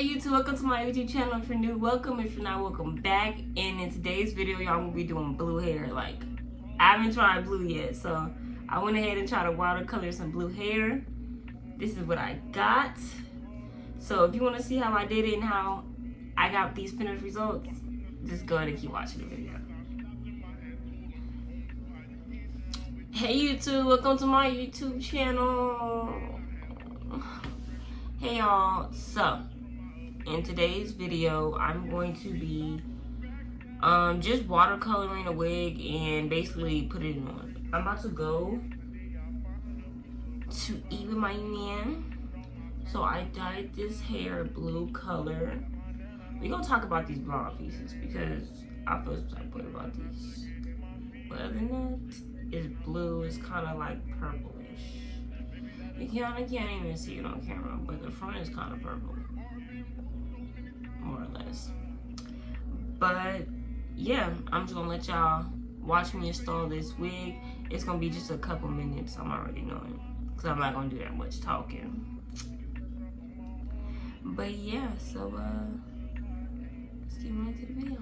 Hey YouTube, welcome to my YouTube channel. If you're new, welcome. If you're not, welcome back. And in today's video, y'all gonna be doing blue hair. Like, I haven't tried blue yet, so I went ahead and tried to watercolor some blue hair. This is what I got. So if you want to see how I did it and how I got these finished results, just go ahead and keep watching the video. Hey YouTube, welcome to my YouTube channel. Hey y'all, so in today's video, I'm going to be just watercoloring a wig and basically put it on. I'm about to go to eat with my man. So I dyed this hair blue color. We're gonna talk about these blonde pieces because I feel some type of way about these. But other than that, it's blue. It's kind of like purplish. You can't even see it on camera, but the front is kind of purple, more or less. But yeah, I'm just gonna let y'all watch me install this wig. It's gonna be just a couple minutes, I'm already knowing, because I'm not gonna do that much talking. But yeah, so let's get right to the video.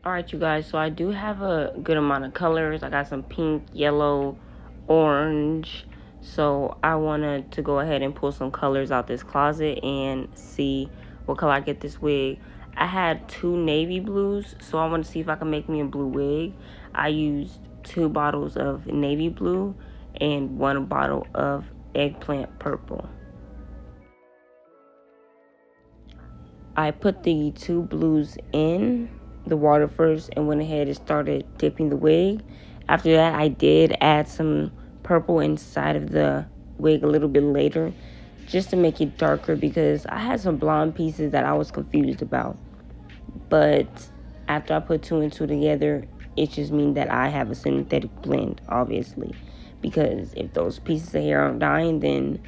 Alright you guys, so I do have a good amount of colors. I got some pink, yellow, orange. So I wanted to go ahead and pull some colors out this closet and see what color I get this wig. I had 2 navy blues, so I want to see if I can make me a blue wig. I used 2 bottles of navy blue and 1 bottle of eggplant purple. I put the 2 blues in the water first and went ahead and started dipping the wig. After that, I did add some purple inside of the wig a little bit later just to make it darker because I had some blonde pieces that I was confused about. But after I put 2 and 2 together, it just means that I have a synthetic blend, obviously. Because if those pieces of hair aren't dying, then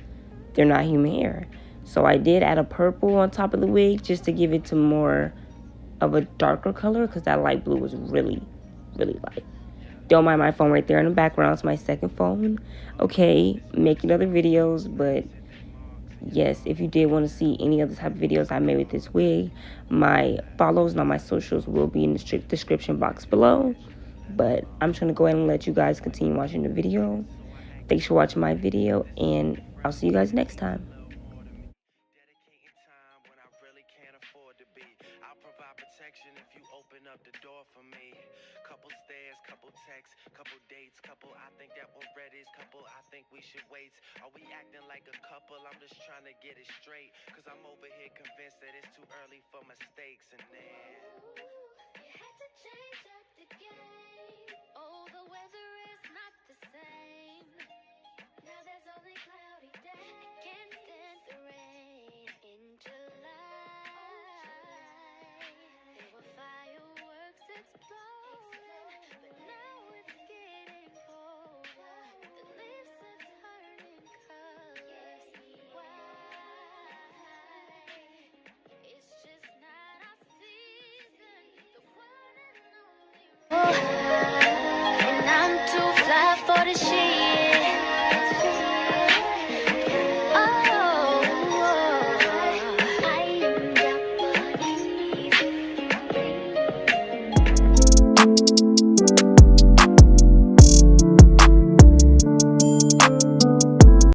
they're not human hair. So I did add a purple on top of the wig just to give it to more of a darker color because that light blue was really, really light. Don't mind my phone right there in the background. It's my second phone. Okay, making other videos, but yes, if you did want to see any other type of videos I made with this wig, my follows and all my socials will be in the description box below. But I'm just going to go ahead and let you guys continue watching the video. Thanks for watching my video, and I'll see you guys next time. If you open up the door for me, couple stairs, couple texts, couple dates, couple I think that we're ready, couple I think we should wait. Are we acting like a couple? I'm just trying to get it straight, cause I'm over here convinced that it's too early for mistakes. And then you had to change up the game. Oh, the weather is not the same. Now there's only cloudy days. I can't stand